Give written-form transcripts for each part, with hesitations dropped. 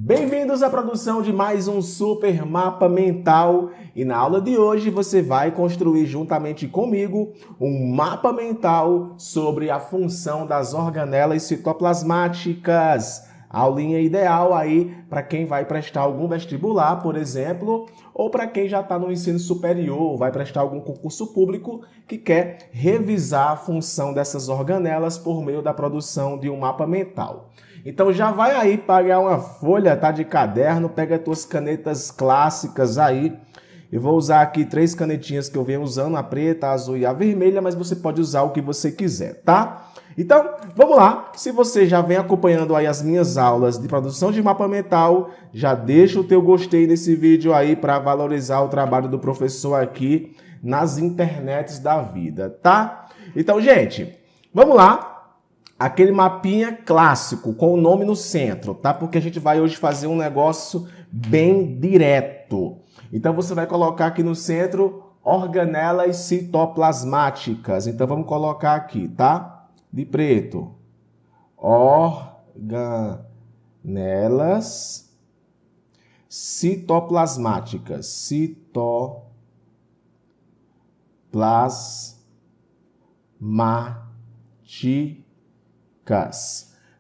Bem-vindos à produção de mais um super mapa mental e na aula de hoje você vai construir juntamente comigo um mapa mental sobre a função das organelas citoplasmáticas. Aulinha ideal aí para quem vai prestar algum vestibular, por exemplo, ou para quem já está no ensino superior, vai prestar algum concurso público que quer revisar a função dessas organelas por meio da produção de um mapa mental. Então já vai aí pegar uma folha, tá, de caderno, pega as tuas canetas clássicas aí. Eu vou usar aqui 3 canetinhas que eu venho usando, a preta, a azul e a vermelha, mas você pode usar o que você quiser, tá? Então, vamos lá. Se você já vem acompanhando aí as minhas aulas de produção de mapa mental, já deixa o teu gostei nesse vídeo aí para valorizar o trabalho do professor aqui nas internets da vida, tá? Então, gente, vamos lá. Aquele mapinha clássico, com o nome no centro, tá? Porque a gente vai hoje fazer um negócio bem direto. Então, você vai colocar aqui no centro organelas citoplasmáticas. Então, vamos colocar aqui, tá? De preto. Organelas citoplasmáticas. Citoplasmáticas.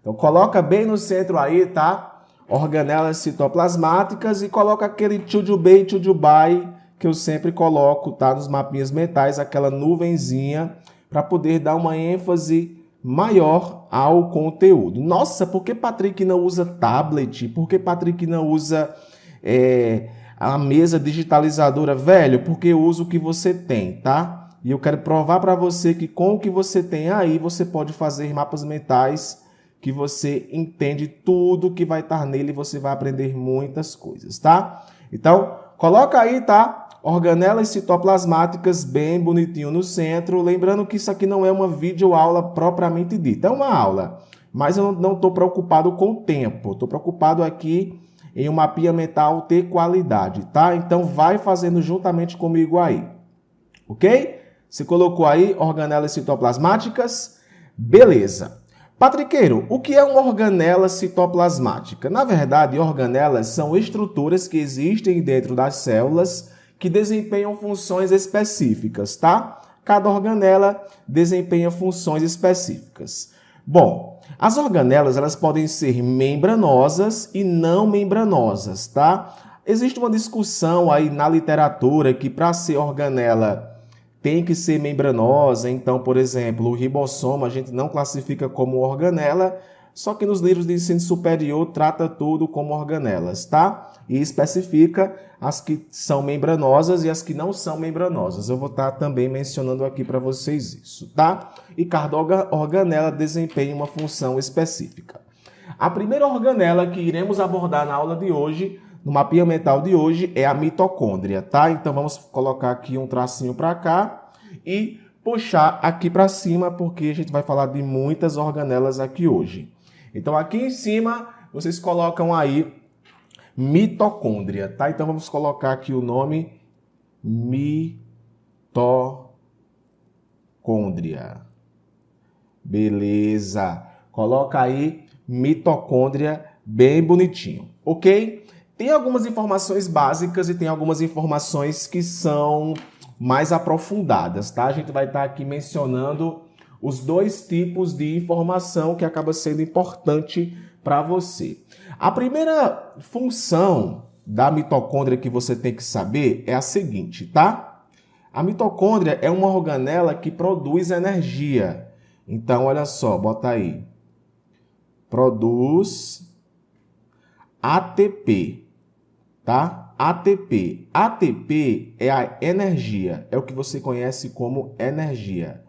Então, coloca bem no centro aí, tá? Organelas citoplasmáticas e coloca aquele tchujubei, tchujubai que eu sempre coloco, tá? Nos mapinhas mentais, aquela nuvenzinha para poder dar uma ênfase maior ao conteúdo. Nossa, por que Patrick não usa tablet? Por que Patrick não usa a mesa digitalizadora? Velho, porque eu uso o que você tem, tá? E eu quero provar para você que com o que você tem aí, você pode fazer mapas mentais que você entende tudo que vai estar nele e você vai aprender muitas coisas, tá? Então, coloca aí, tá? Organelas citoplasmáticas bem bonitinho no centro. Lembrando que isso aqui não é uma videoaula propriamente dita. É uma aula, mas eu não estou preocupado com o tempo. Estou preocupado aqui em um mapinha mental ter qualidade, tá? Então, vai fazendo juntamente comigo aí. Ok? Você colocou aí organelas citoplasmáticas? Beleza. Patriqueiro, o que é uma organela citoplasmática? Na verdade, organelas são estruturas que existem dentro das células que desempenham funções específicas, tá? Cada organela desempenha funções específicas. Bom, as organelas elas podem ser membranosas e não membranosas, tá? Existe uma discussão aí na literatura que para ser organela tem que ser membranosa. Então, por exemplo, o ribossoma a gente não classifica como organela, só que nos livros de ensino superior trata tudo como organelas, tá? E especifica as que são membranosas e as que não são membranosas. Eu vou estar também mencionando aqui para vocês isso, tá? E cada organela desempenha uma função específica. A primeira organela que iremos abordar na aula de hoje, no mapinha mental de hoje, é a mitocôndria, tá? Então vamos colocar aqui um tracinho para cá e puxar aqui para cima, porque a gente vai falar de muitas organelas aqui hoje. Então aqui em cima vocês colocam aí mitocôndria, tá? Então vamos colocar aqui o nome mitocôndria. Beleza. Coloca aí mitocôndria bem bonitinho, ok? Tem algumas informações básicas e tem algumas informações que são mais aprofundadas, tá? A gente vai estar aqui mencionando os 2 tipos de informação que acaba sendo importante para você. A primeira função da mitocôndria que você tem que saber é a seguinte, tá? A mitocôndria é uma organela que produz energia. Então, olha só, bota aí. Produz ATP, tá? ATP. ATP é a energia, é o que você conhece como energia.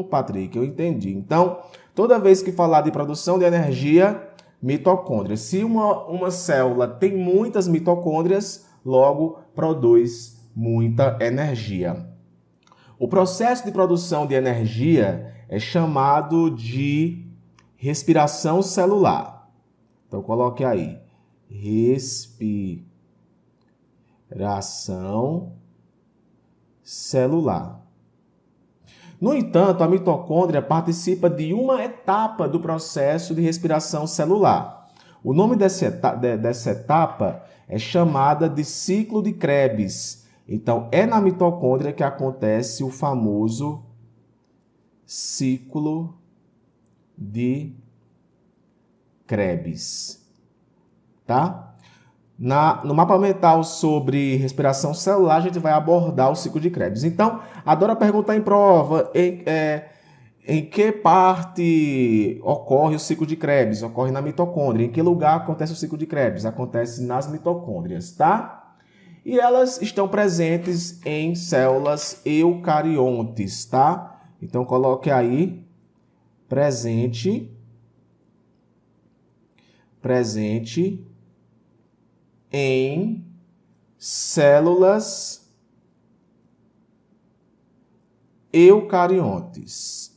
Patrick, eu entendi. Então, toda vez que falar de produção de energia, mitocôndria. Se uma célula tem muitas mitocôndrias, logo produz muita energia. O processo de produção de energia é chamado de respiração celular. Então, coloque aí. Respiração celular. No entanto, a mitocôndria participa de uma etapa do processo de respiração celular. O nome dessa etapa é chamada de ciclo de Krebs. Então, é na mitocôndria que acontece o famoso ciclo de Krebs, tá? No mapa mental sobre respiração celular, a gente vai abordar o ciclo de Krebs. Então, adora perguntar em prova em que parte ocorre o ciclo de Krebs? Ocorre na mitocôndria. Em que lugar acontece o ciclo de Krebs? Acontece nas mitocôndrias, tá? E elas estão presentes em células eucariontes, tá? Então, coloque aí presente em células eucariontes.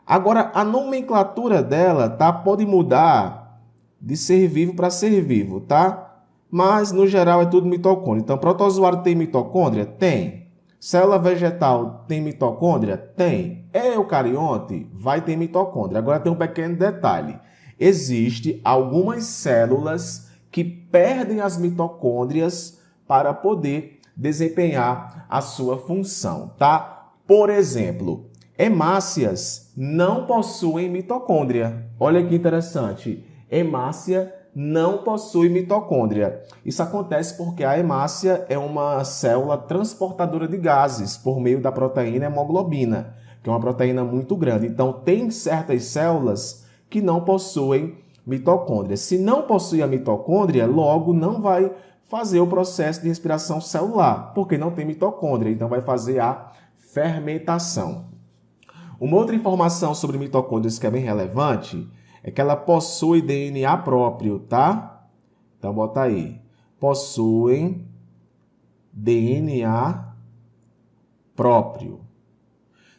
Agora, a nomenclatura dela, tá? Pode mudar de ser vivo para ser vivo, tá? Mas, no geral, é tudo mitocôndria. Então, protozoário tem mitocôndria? Tem. Célula vegetal tem mitocôndria? Tem. É eucarionte? Vai ter mitocôndria. Agora, tem um pequeno detalhe. Existem algumas células que perdem as mitocôndrias para poder desempenhar a sua função, tá? Por exemplo, hemácias não possuem mitocôndria. Olha que interessante. Hemácia não possui mitocôndria. Isso acontece porque a hemácia é uma célula transportadora de gases por meio da proteína hemoglobina, que é uma proteína muito grande. Então, tem certas células que não possuem mitocôndria. Se não possui a mitocôndria, logo não vai fazer o processo de respiração celular, porque não tem mitocôndria, então vai fazer a fermentação. Uma outra informação sobre mitocôndrias que é bem relevante é que ela possui DNA próprio, tá? Então, bota aí. Possuem DNA próprio.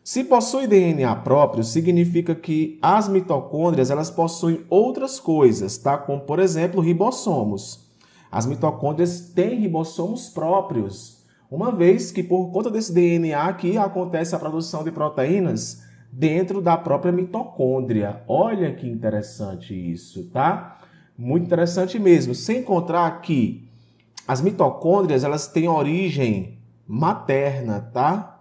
Se possui DNA próprio, significa que as mitocôndrias elas possuem outras coisas, tá? Como, por exemplo, ribossomos. As mitocôndrias têm ribossomos próprios, uma vez que por conta desse DNA aqui acontece a produção de proteínas dentro da própria mitocôndria. Olha que interessante isso, tá? Muito interessante mesmo. Sem encontrar que as mitocôndrias elas têm origem materna, tá?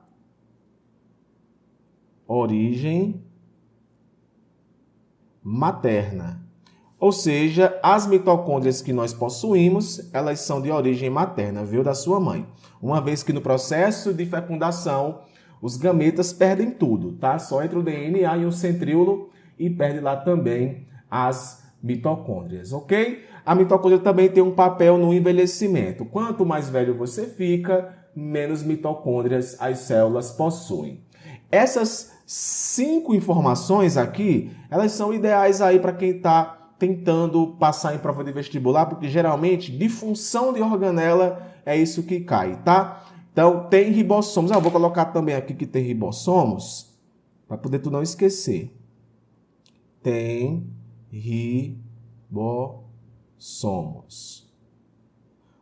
Origem materna. Ou seja, as mitocôndrias que nós possuímos, elas são de origem materna, veio da sua mãe. Uma vez que no processo de fecundação, os gametas perdem tudo, tá? Só entra o DNA e o centríolo e perde lá também as mitocôndrias, ok? A mitocôndria também tem um papel no envelhecimento. Quanto mais velho você fica, menos mitocôndrias as células possuem. Essas 5 informações aqui, elas são ideais aí para quem está tentando passar em prova de vestibular, porque geralmente de função de organela é isso que cai, tá? Então, tem ribossomos. Eu vou colocar também aqui que tem ribossomos, para poder tu não esquecer. Tem ribossomos.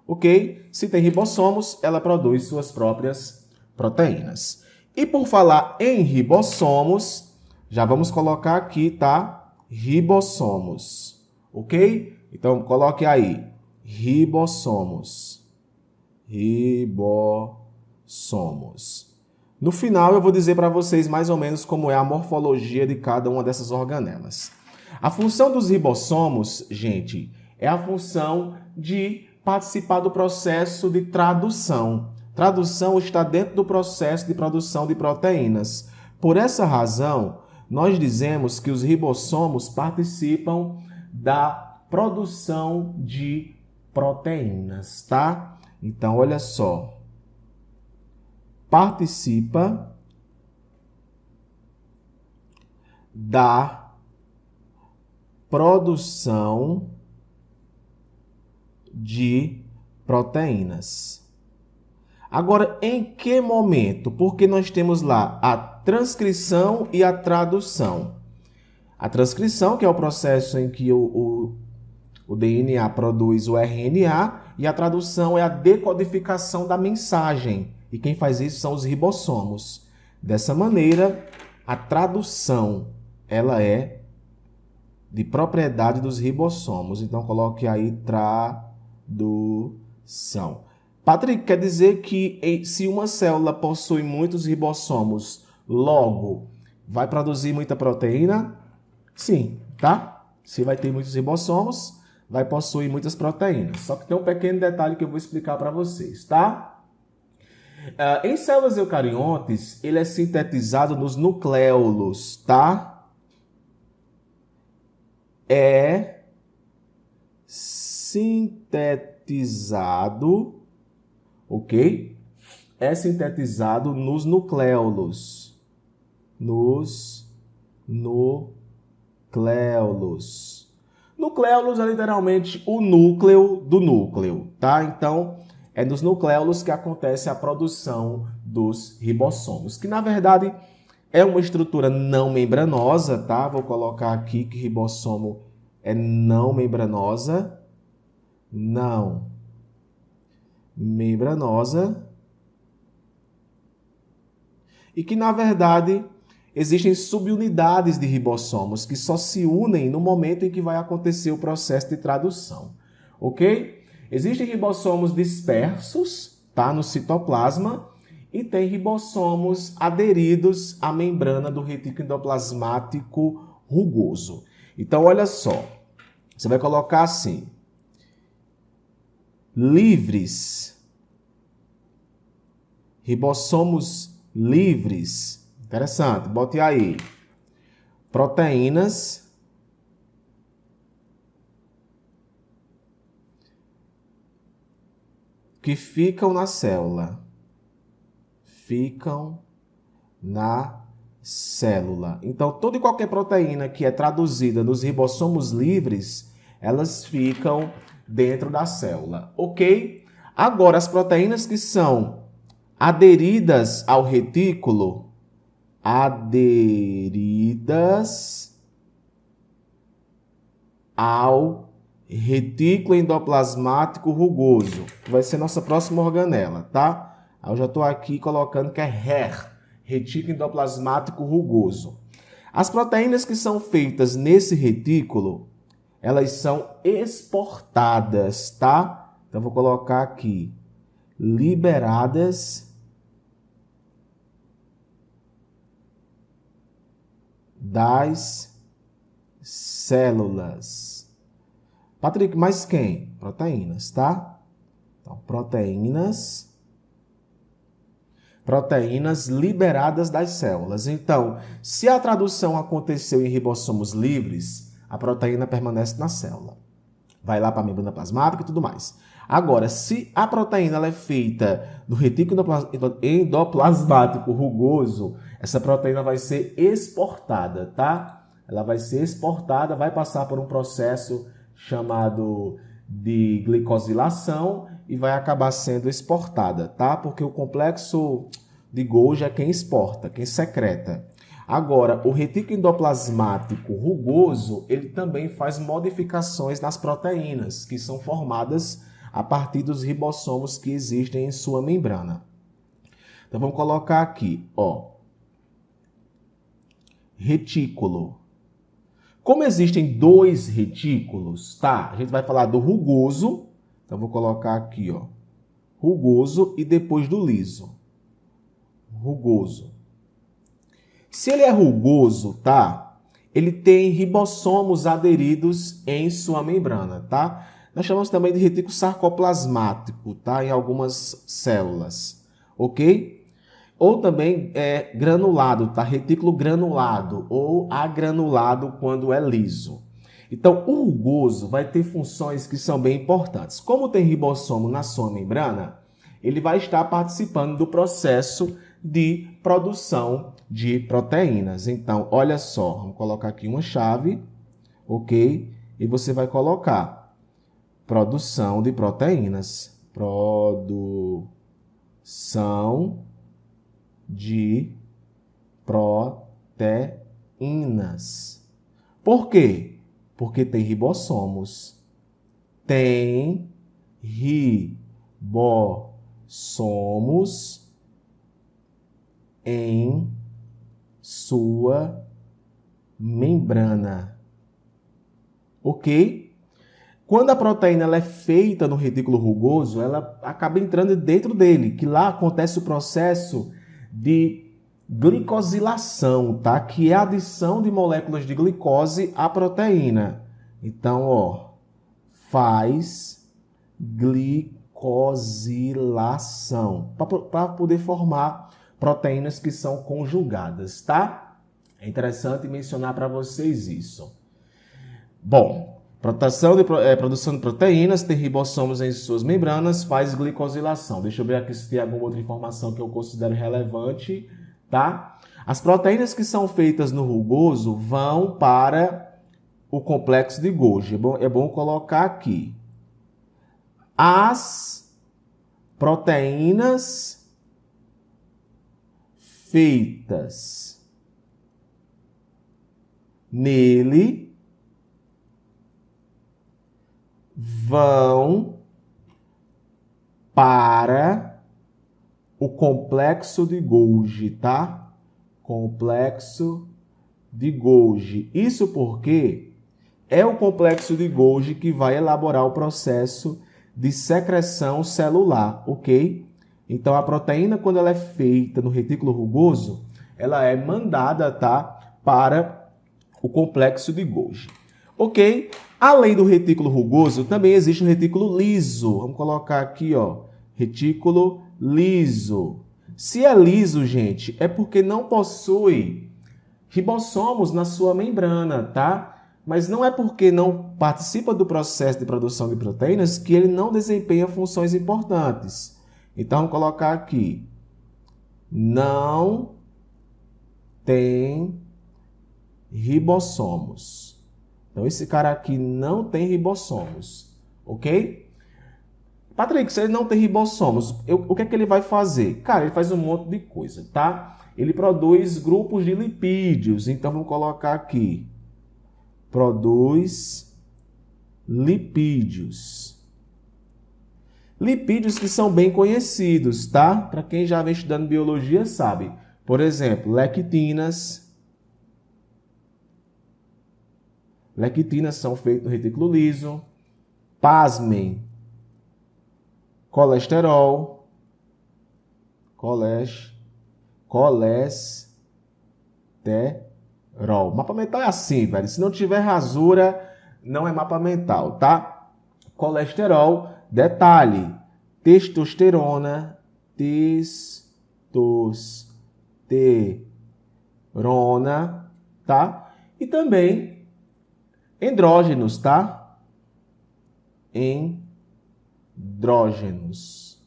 Ok? Se tem ribossomos, ela produz suas próprias proteínas. E por falar em ribossomos, já vamos colocar aqui, tá? Ribossomos, ok? Então, coloque aí, ribossomos. No final, eu vou dizer para vocês mais ou menos como é a morfologia de cada uma dessas organelas. A função dos ribossomos, gente, é a função de participar do processo de tradução. Tradução está dentro do processo de produção de proteínas. Por essa razão, nós dizemos que os ribossomos participam da produção de proteínas, tá? Então, olha só. Participa da produção de proteínas. Agora, em que momento? Porque nós temos lá a transcrição e a tradução. A transcrição, que é o processo em que o DNA produz o RNA, e a tradução é a decodificação da mensagem. E quem faz isso são os ribossomos. Dessa maneira, a tradução ela é de propriedade dos ribossomos. Então, coloque aí tradução. Patrick, quer dizer que se uma célula possui muitos ribossomos, logo vai produzir muita proteína? Sim, tá? Se vai ter muitos ribossomos, vai possuir muitas proteínas. Só que tem um pequeno detalhe que eu vou explicar para vocês, tá? Em células eucariontes, ele é sintetizado nos nucléolos, tá? É sintetizado, ok? É sintetizado nos nucléolos. Nucléolos é literalmente o núcleo do núcleo, tá? Então, é nos nucléolos que acontece a produção dos ribossomos, que na verdade é uma estrutura não membranosa, tá? Vou colocar aqui que ribossomo é não membranosa. Não membranosa. E que, na verdade, existem subunidades de ribossomos que só se unem no momento em que vai acontecer o processo de tradução. Ok? Existem ribossomos dispersos, tá? No citoplasma. E tem ribossomos aderidos à membrana do retículo endoplasmático rugoso. Então, olha só. Você vai colocar assim. Livres. Ribossomos livres. Interessante. Bote aí. Proteínas que ficam na célula. Ficam na célula. Então, toda e qualquer proteína que é traduzida nos ribossomos livres, elas ficam dentro da célula, ok? Agora, as proteínas que são aderidas ao retículo, aderidas ao retículo endoplasmático rugoso, que vai ser nossa próxima organela, tá? Eu já estou aqui colocando que é RER, retículo endoplasmático rugoso. As proteínas que são feitas nesse retículo, elas são exportadas, tá? Então, vou colocar aqui, liberadas das células. Patrick, mas quem? Proteínas, tá? Então, proteínas liberadas das células. Então, se a tradução aconteceu em ribossomos livres, a proteína permanece na célula. Vai lá para a membrana plasmática e tudo mais. Agora, se a proteína ela é feita no retículo endoplasmático rugoso, essa proteína vai ser exportada, tá? Ela vai ser exportada, vai passar por um processo chamado de glicosilação e vai acabar sendo exportada, tá? Porque o complexo de Golgi é quem exporta, quem secreta. Agora, o retículo endoplasmático rugoso, ele também faz modificações nas proteínas, que são formadas a partir dos ribossomos que existem em sua membrana. Então, vamos colocar aqui, ó, retículo. Como existem dois retículos, tá? A gente vai falar do rugoso. Então, vou colocar aqui, ó, rugoso e depois do liso. Rugoso. Se ele é rugoso, tá? Ele tem ribossomos aderidos em sua membrana, tá? Nós chamamos também de retículo sarcoplasmático, tá? Em algumas células, ok? Ou também é granulado, tá? Retículo granulado ou agranulado quando é liso. Então, o rugoso vai ter funções que são bem importantes. Como tem ribossomo na sua membrana, ele vai estar participando do processo de produção de proteínas. Então, olha só, vamos colocar aqui uma chave, ok? E você vai colocar produção de proteínas. Produção de proteínas. Por quê? Porque tem ribossomos. Tem ribossomos em sua membrana. ok? Quando a proteína ela é feita no retículo rugoso, ela acaba entrando dentro dele, que lá acontece o processo de glicosilação, tá? Que é a adição de moléculas de glicose à proteína. Então, ó, faz glicosilação para poder formar proteínas que são conjugadas, tá? É interessante mencionar para vocês isso. Bom, produção de proteínas, tem ribossomos em suas membranas, faz glicosilação. Deixa eu ver aqui se tem alguma outra informação que eu considero relevante, tá? As proteínas que são feitas no rugoso vão para o complexo de Golgi. É bom colocar aqui. As proteínas feitas nele vão para o complexo de Golgi, tá? Complexo de Golgi. Isso porque é o complexo de Golgi que vai elaborar o processo de secreção celular, ok? Então, a proteína, quando ela é feita no retículo rugoso, ela é mandada, tá, para o complexo de Golgi, ok? Além do retículo rugoso, também existe o retículo liso. Vamos colocar aqui, ó, retículo liso. Se é liso, gente, é porque não possui ribossomos na sua membrana, tá? Mas não é porque não participa do processo de produção de proteínas que ele não desempenha funções importantes. Então, vamos colocar aqui. Não tem ribossomos. Então, esse cara aqui não tem ribossomos, ok? Patrick, se ele não tem ribossomos, o que é que ele vai fazer? Cara, ele faz um monte de coisa, tá? Ele produz grupos de lipídios. Então, vamos colocar aqui. Produz lipídios. Lipídios que são bem conhecidos, tá? Para quem já vem estudando biologia sabe. Por exemplo, lectinas. Lectinas são feitas no retículo liso. Pasmem. Colesterol. Colesterol. Mapa mental é assim, velho. Se não tiver rasura, não é mapa mental, tá? Colesterol. Detalhe. Testosterona. Testosterona, tá? E também andrógenos, tá? Andrógenos.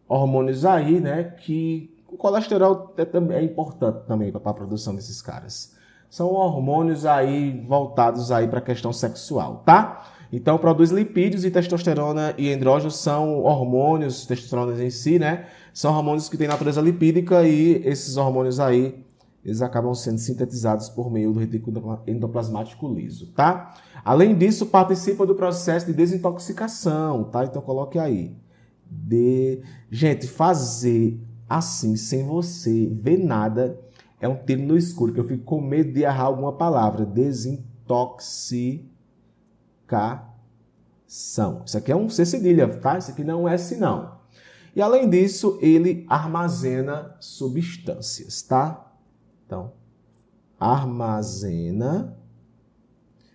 Hormônios aí, né? Que o colesterol é importante também para a produção desses caras. São hormônios aí voltados aí para a questão sexual, tá? Então, produz lipídios e testosterona e andrógenos são hormônios, testosterona em si, né? São hormônios que têm natureza lipídica e esses hormônios aí, eles acabam sendo sintetizados por meio do retículo endoplasmático liso, tá? Além disso, participa do processo de desintoxicação, tá? Então, coloque aí. Gente, fazer assim, sem você ver nada, é um tiro no escuro, que eu fico com medo de errar alguma palavra. Desintoxicação. Isso aqui é um C cedilha, tá? Isso aqui não é S, não. E, além disso, ele armazena substâncias, tá? Então, armazena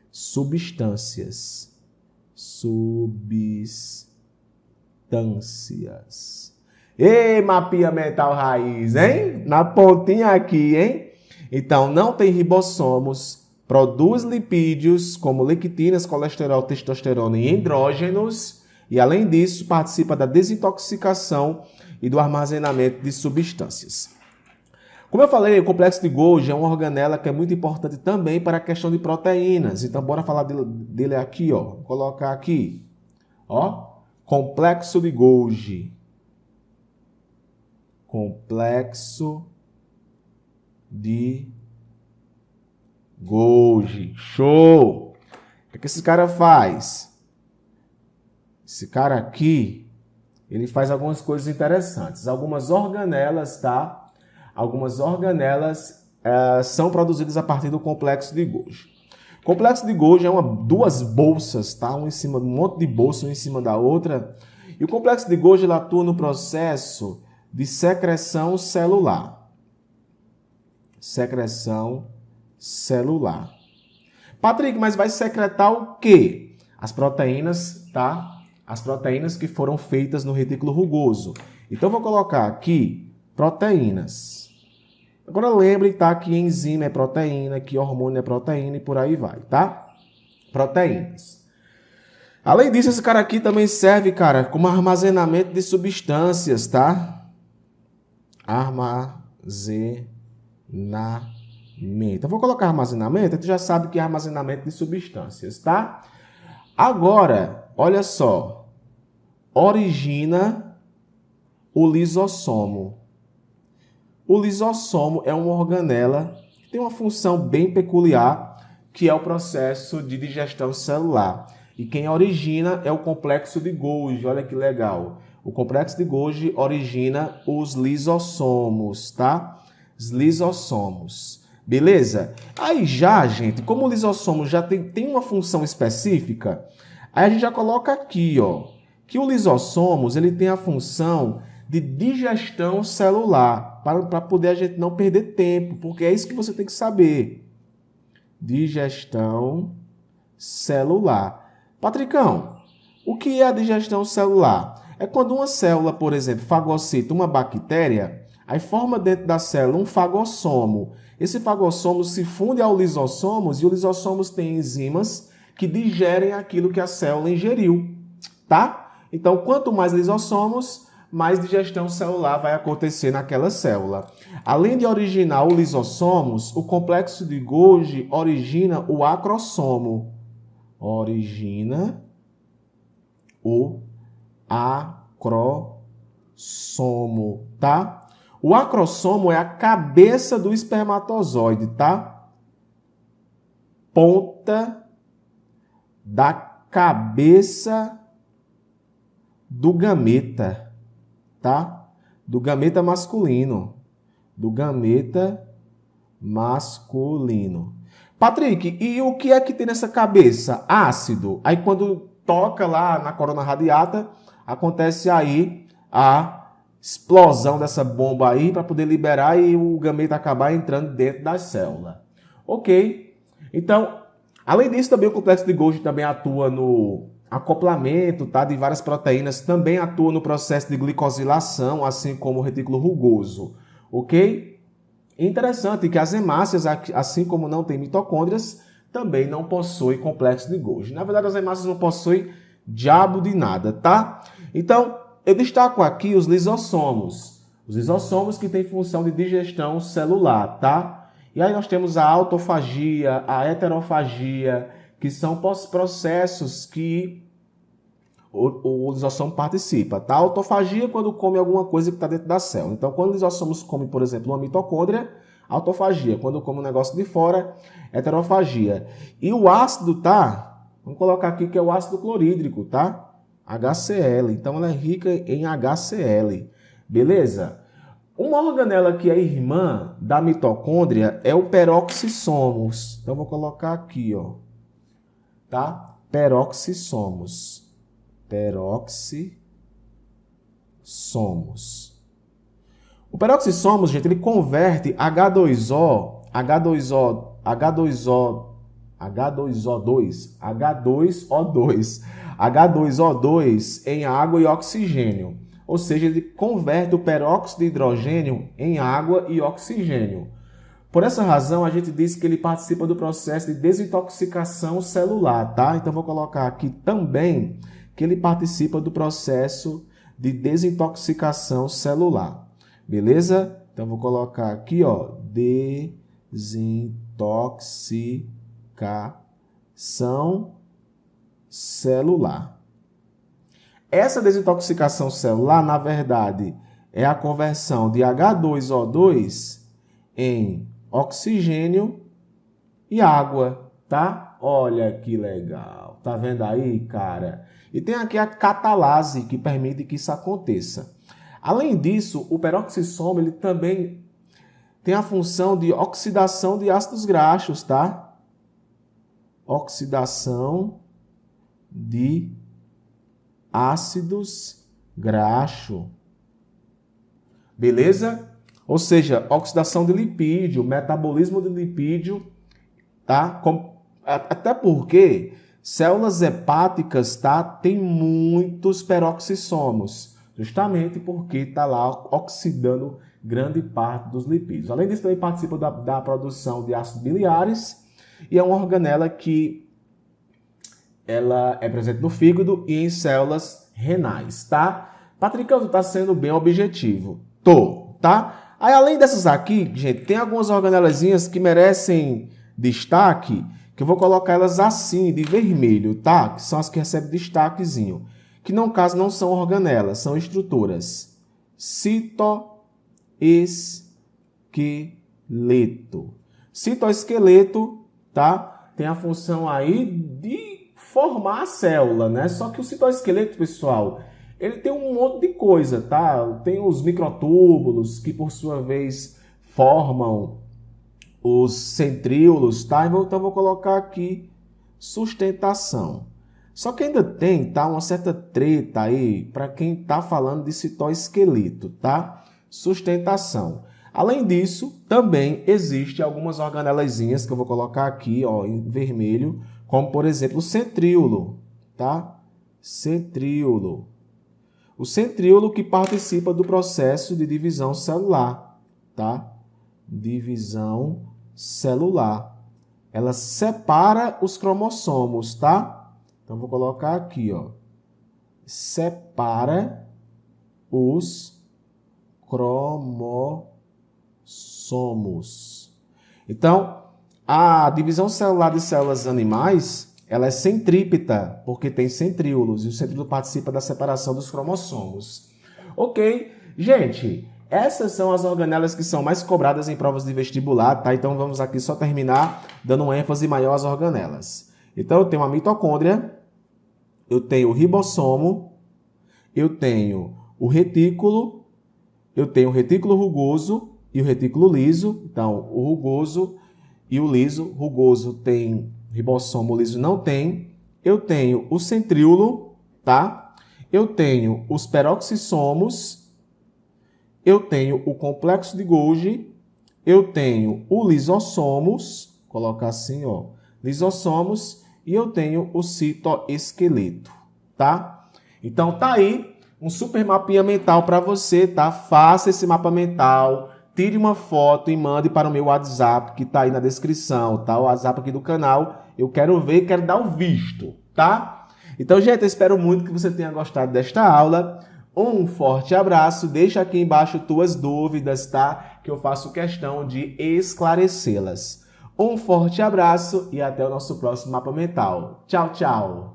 substâncias. Ei, mapinha mental raiz, hein? Na pontinha aqui, hein? Então, não tem ribossomos, produz lipídios como lectinas, colesterol, testosterona e andrógenos. E, além disso, participa da desintoxicação e do armazenamento de substâncias. Como eu falei, o complexo de Golgi é uma organela que é muito importante também para a questão de proteínas. Então, bora falar dele aqui, ó. Vou colocar aqui, ó. Complexo de Golgi. Complexo de Golgi. Show! O que esse cara faz? Esse cara aqui, ele faz algumas coisas interessantes. Algumas organelas, tá? Algumas organelas são produzidas a partir do complexo de Golgi. Complexo de Golgi é duas bolsas, tá? Um monte de bolsas, uma em cima da outra. E o complexo de Golgi atua no processo de secreção celular. Secreção celular. Patrick, mas vai secretar o quê? As proteínas, tá? As proteínas que foram feitas no retículo rugoso. Então, vou colocar aqui proteínas. Agora, lembre, tá? Que enzima é proteína, que hormônio é proteína e por aí vai, tá? Proteínas. Além disso, esse cara aqui também serve, cara, como armazenamento de substâncias, tá? Armazenamento. Eu vou colocar armazenamento, tu já sabe que é armazenamento de substâncias, tá? Agora, olha só. Origina o lisossomo. O lisossomo é uma organela que tem uma função bem peculiar, que é o processo de digestão celular. E quem origina é o complexo de Golgi. Olha que legal. O complexo de Golgi origina os lisossomos, tá? Os lisossomos. Beleza? Aí já, gente, como o lisossomo já tem uma função específica, aí a gente já coloca aqui, ó, que o lisossomos ele tem a função de digestão celular, para poder a gente não perder tempo, porque é isso que você tem que saber. Digestão celular. Patricão, o que é a digestão celular? É quando uma célula, por exemplo, fagocita uma bactéria, aí forma dentro da célula um fagossomo. Esse fagossomo se funde ao lisossomos e os lisossomos têm enzimas que digerem aquilo que a célula ingeriu, tá? Então, quanto mais lisossomos, mais digestão celular vai acontecer naquela célula. Além de originar o lisossomos, o complexo de Golgi origina o acrossomo. Origina o acrossomo, tá? O acrossomo é a cabeça do espermatozoide, tá? Ponta da cabeça do gameta, tá? Do gameta masculino. Do gameta masculino. Patrick, e o que é que tem nessa cabeça? Ácido. Aí quando toca lá na corona radiata, acontece aí a explosão dessa bomba aí para poder liberar e o gameta acabar entrando dentro da célula. Ok? Então, além disso, também o complexo de Golgi também atua no acoplamento, tá, de várias proteínas, também atua no processo de glicosilação, assim como o retículo rugoso. Ok? Interessante que as hemácias, assim como não tem mitocôndrias, também não possuem complexo de Golgi. Na verdade, as hemácias não possuem diabo de nada, tá? Então, eu destaco aqui os lisossomos. Os lisossomos que têm função de digestão celular, tá? E aí nós temos a autofagia, a heterofagia, que são processos que o lisossomo participa, tá? A autofagia é quando come alguma coisa que está dentro da célula. Então, quando os lisossomos comem, por exemplo, uma mitocôndria, autofagia. Quando come um negócio de fora, heterofagia. E o ácido, tá? Vamos colocar aqui que é o ácido clorídrico, tá? HCl, então ela é rica em HCl, beleza? Uma organela que é irmã da mitocôndria é o peroxissomos. Então vou colocar aqui, ó, tá? Peroxissomos. Peroxissomos. O peroxissomos, gente, ele converte H2O2 em água e oxigênio. Ou seja, ele converte o peróxido de hidrogênio em água e oxigênio. Por essa razão, a gente diz que ele participa do processo de desintoxicação celular, tá? Então, vou colocar aqui também que ele participa do processo de desintoxicação celular. Beleza? Então, vou colocar aqui, ó, desintoxicação celular. Essa desintoxicação celular, na verdade, é a conversão de H2O2 em oxigênio e água, tá? Olha que legal. Tá vendo aí, cara? E tem aqui a catalase, que permite que isso aconteça. Além disso, o peroxissomo ele também tem a função de oxidação de ácidos graxos, tá? oxidação de ácidos graxos. Beleza? Ou seja, oxidação de lipídio, metabolismo de lipídio, tá? Até porque células hepáticas, tá? Tem muitos peroxissomos, justamente porque está lá oxidando grande parte dos lipídios. Além disso, também participa da produção de ácidos biliares e é uma organela que ela é presente no fígado e em células renais, tá? Patricão, tu tá sendo bem objetivo. Tô, tá? Aí, além dessas aqui, gente, tem algumas organelazinhas que merecem destaque, que eu vou colocar elas assim, de vermelho, tá? Que são as que recebem destaquezinho. Que, no caso, não são organelas, são estruturas. Citoesqueleto. Citoesqueleto, tá? Tem a função aí de formar a célula, né? Só que o citoesqueleto, pessoal, ele tem um monte de coisa, tá? Tem os microtúbulos, que por sua vez formam os centríolos, tá? Então eu vou colocar aqui sustentação. Só que ainda tem, tá, uma certa treta aí para quem tá falando de citoesqueleto, tá? Sustentação. Além disso, também existe algumas organelazinhas que eu vou colocar aqui, ó, em vermelho, como por exemplo o centríolo, tá? Centríolo. O centríolo que participa do processo de divisão celular, tá? Divisão celular. Ela separa os cromossomos, tá? Então, vou colocar aqui, ó. Separa os cromossomos. Então, a divisão celular de células animais, ela é centrípeta, porque tem centríolos, e o centríolo participa da separação dos cromossomos. Ok? Gente, essas são as organelas que são mais cobradas em provas de vestibular, tá? Então, vamos aqui só terminar dando uma ênfase maior às organelas. Então, eu tenho a mitocôndria, eu tenho o ribossomo, eu tenho o retículo, eu tenho o retículo rugoso e o retículo liso. Então, o rugoso e o liso. Rugoso tem ribossomo, o liso não tem. Eu tenho o centríolo, tá? Eu tenho os peroxissomos, eu tenho o complexo de Golgi, eu tenho o lisossomos, colocar assim, ó, lisossomos, e eu tenho o citoesqueleto, tá? Então, tá aí um super mapinha mental para você, tá? Faça esse mapa mental, tire uma foto e mande para o meu WhatsApp, que tá aí na descrição, tá? O WhatsApp aqui do canal. Eu quero ver, quero dar o visto, tá? Então, gente, eu espero muito que você tenha gostado desta aula. Um forte abraço. Deixa aqui embaixo tuas dúvidas, tá? Que eu faço questão de esclarecê-las. Um forte abraço e até o nosso próximo mapa mental. Tchau, tchau!